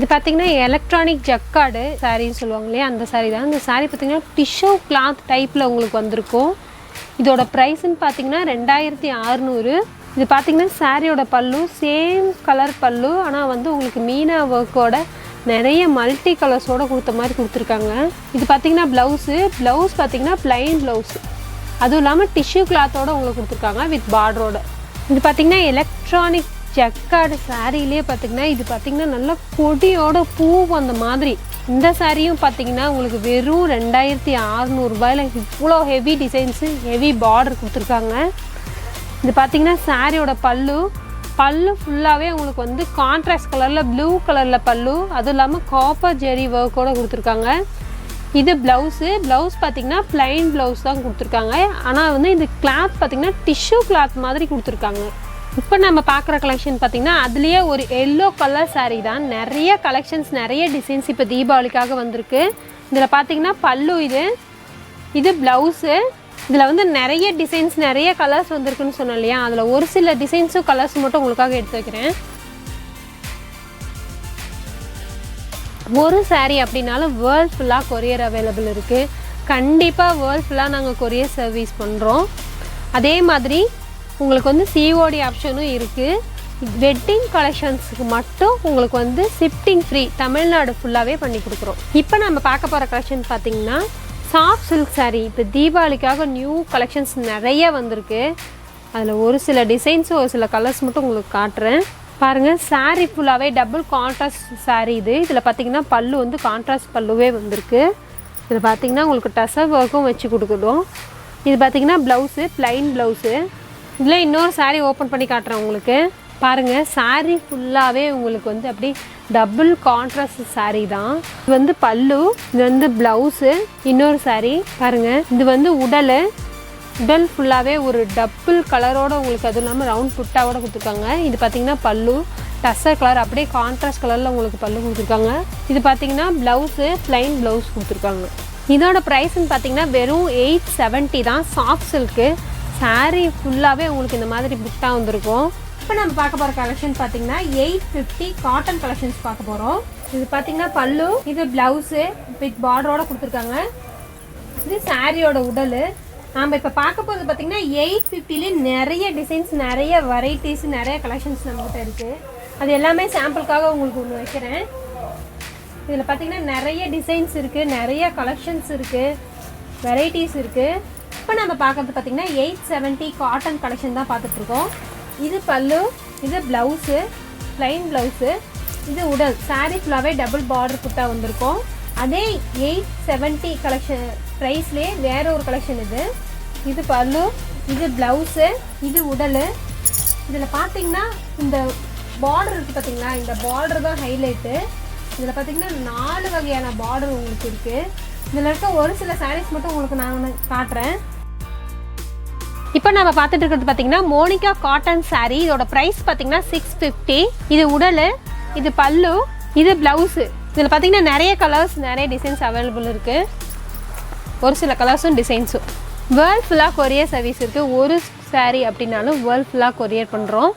இது பார்த்தீங்கன்னா electronic jacquard சாரின்னு சொல்லுவாங்க இல்லையா, அந்த சாரீ தான். இந்த சாரீ பார்த்தீங்கன்னா டிஷ்யூ கிளாத் டைப்பில் உங்களுக்கு வந்திருக்கும். இதோட ப்ரைஸ்ன்னு பார்த்தீங்கன்னா 2600. இது பார்த்தீங்கன்னா சாரியோட பல்லு சேம் கலர் பல்லு, ஆனால் வந்து உங்களுக்கு மீனா ஒர்க்கோட நிறைய மல்டி கலர்ஸோடு கொடுத்த மாதிரி கொடுத்துருக்காங்க. இது பார்த்தீங்கன்னா ப்ளவுஸ் பார்த்தீங்கன்னா ப்ளைன் ப்ளவுஸ், அதுவும் இல்லாமல் டிஷ்யூ கிளாத்தோடு உங்களுக்கு கொடுத்துருக்காங்க வித் பார்டரோட. இது பார்த்தீங்கன்னா எலக்ட்ரானிக் ஜக்கார்டு சாரிலேயே பார்த்தீங்கன்னா இது பார்த்தீங்கன்னா நல்லா கொடியோட பூ அந்த மாதிரி. இந்த சாரியும் பார்த்தீங்கன்னா உங்களுக்கு வெறும் 2600 ரூபாயில் இவ்வளோ ஹெவி டிசைன்ஸு ஹெவி பார்டர் கொடுத்துருக்காங்க. இது பார்த்தீங்கன்னா சாரியோட பல்லு ஃபுல்லாகவே உங்களுக்கு வந்து கான்ட்ராஸ்ட் கலரில் ப்ளூ கலரில் பல்லு, அதுவும் இல்லாமல் காப்பர் ஜெரி ஒர்க்கோடு கொடுத்துருக்காங்க. இது ப்ளவுஸ் பார்த்தீங்கன்னா ப்ளைன் ப்ளவுஸ் தான் கொடுத்துருக்காங்க, ஆனால் வந்து இந்த கிளாத் பார்த்தீங்கன்னா டிஷ்யூ கிளாத் மாதிரி கொடுத்துருக்காங்க. இப்போ நம்ம பார்க்குற கலெக்ஷன் பார்த்திங்கன்னா அதுலேயே ஒரு எல்லோ கலர் சாரீ தான். நிறைய கலெக்ஷன்ஸ் நிறைய டிசைன்ஸ் இப்போ தீபாவளிக்காக வந்திருக்கு. இதில் பார்த்திங்கன்னா பல்லு, இது ப்ளவுஸு. இதில் வந்து நிறைய டிசைன்ஸ் நிறைய கலர்ஸ் வந்திருக்குன்னு சொன்னோம் இல்லையா, அதில் ஒரு சில டிசைன்ஸும் கலர்ஸ் மட்டும் உங்களுக்காக எடுத்து வைக்கிறேன். ஒரு சாரீ அப்படின்னாலும் வேர்ல்ட் ஃபுல்லாக கொரியர் அவைலபிள் இருக்குது. கண்டிப்பாக வேர்ல்ட் ஃபுல்லாக நாங்கள் கொரியர் சர்வீஸ் பண்ணுறோம். அதே மாதிரி உங்களுக்கு வந்து சிஓடி ஆப்ஷனும் இருக்குது. வெட்டிங் கலெக்ஷன்ஸுக்கு மட்டும் உங்களுக்கு வந்து ஷிஃப்டிங் ஃப்ரீ, தமிழ்நாடு ஃபுல்லாகவே பண்ணி கொடுக்குறோம். இப்போ நம்ம பார்க்க போகிற கலெக்ஷன் பார்த்திங்கன்னா சாஃப்ட் சில்க் சாரீ. இப்போ தீபாவளிக்காக நியூ கலெக்ஷன்ஸ் நிறைய வந்திருக்கு. அதில் ஒரு சில டிசைன்ஸும் ஒரு சில கலர்ஸ் மட்டும் உங்களுக்கு காட்டுறேன் பாருங்கள். சாரீ ஃபுல்லாகவே டபுள் கான்ட்ராஸ்ட் சாரீ இது. இதில் பார்த்திங்கன்னா பல்லு வந்து கான்ட்ராஸ்ட் பல்லுவே வந்திருக்கு. இதில் பார்த்திங்கன்னா உங்களுக்கு டசர் ஒர்க்கும் வச்சு கொடுக்குறோம். இது பார்த்திங்கன்னா ப்ளவுஸு ப்ளைன் ப்ளவுஸு. இதில் இன்னொரு சாரீ ஓப்பன் பண்ணி காட்டுறேன் உங்களுக்கு பாருங்கள். சாரீ ஃபுல்லாகவே உங்களுக்கு வந்து அப்படி டபுள் கான்ட்ராஸ்ட் சாரீ தான். இது வந்து பல்லு, இது வந்து ப்ளவுஸு. இன்னொரு சாரீ பாருங்கள், இது வந்து உடல் ஃபுல்லாகவே ஒரு டபுள் கலரோடு உங்களுக்கு, அதுவும் இல்லாமல் ரவுண்ட் புட்டாவோட கொடுத்துருக்காங்க. இது பார்த்திங்கன்னா பல்லு டஸ்ஸர் கலர், அப்படியே கான்ட்ராஸ்ட் கலரில் உங்களுக்கு பல்லு கொடுத்துருக்காங்க. இது பார்த்திங்கன்னா ப்ளவுஸு ப்ளைன் ப்ளவுஸ் கொடுத்துருக்காங்க. இதோட ப்ரைஸ்ன்னு பார்த்திங்கன்னா வெறும் 870 தான். சாஃப்ட் சில்க்கு சாரீ ஃபுல்லாகவே உங்களுக்கு இந்த மாதிரி புட்டாக வந்திருக்கும். இப்போ நம்ம பார்க்க போகிற கலெக்ஷன் பார்த்தீங்கன்னா 850 காட்டன் கலெக்ஷன்ஸ் பார்க்க போகிறோம். இது பார்த்தீங்கன்னா பல்லு, இது ப்ளவுஸு வித் பார்டரோட கொடுத்துருக்காங்க. இது சாரியோட உடல். நாம் இப்போ பார்க்க போகிறது பார்த்தீங்கன்னா 850லே நிறைய டிசைன்ஸ் நிறைய வெரைட்டிஸ் நிறைய கலெக்ஷன்ஸ் நம்மகிட்ட இருக்குது. அது எல்லாமே சாம்பிளுக்காக உங்களுக்கு ஒன்று வைக்கிறேன். இதில் பார்த்தீங்கன்னா நிறைய டிசைன்ஸ் இருக்குது, நிறைய கலெக்ஷன்ஸ் இருக்குது, வெரைட்டிஸ் இருக்குது. இப்போ நம்ம பார்க்குறது பார்த்திங்கன்னா 870 காட்டன் கலெக்ஷன் தான் பார்த்துட்ருக்கோம். இது பல்லு, இது ப்ளவுஸு ப்ளைன் ப்ளவுஸு, இது உடல். சாரீ ஃபுல்லாகவே டபுள் பார்டர் புட்டா வந்திருக்கும். அதே 870 கலெக்ஷன் ப்ரைஸ்லேயே வேற ஒரு கலெக்ஷன் இது. இது பல்லு, இது ப்ளவுஸு, இது உடல். இதில் பார்த்திங்கன்னா இந்த பார்டர் இருக்குது பார்த்திங்களா, இந்த பார்டர் தான் ஹைலைட்டு. இதில் பார்த்திங்கன்னா 4 வகையான பார்டர் உங்களுக்கு இருக்குது. இதில் இருக்க ஒரு சில சாரீஸ் மட்டும் உங்களுக்கு நான் காட்டுறேன். இப்போ நம்ம பார்த்துட்டு இருக்கிறது பார்த்தீங்கன்னா மோனிகா காட்டன் சாரீ. இதோட ப்ரைஸ் பார்த்தீங்கன்னா 650. இது உடல், இது பல்லு, இது ப்ளவுஸு. இதில் பார்த்தீங்கன்னா நிறைய கலர்ஸ் நிறைய டிசைன்ஸ் அவைலபிள் இருக்குது. ஒரு சில கலர்ஸும் டிசைன்ஸும். வேர்ல்ட் ஃபுல்லாக கொரியர் சர்வீஸ் இருக்குது. ஒரு சாரீ அப்படின்னாலும் வேர்ல்ட் ஃபுல்லாக கொரியர் பண்ணுறோம்.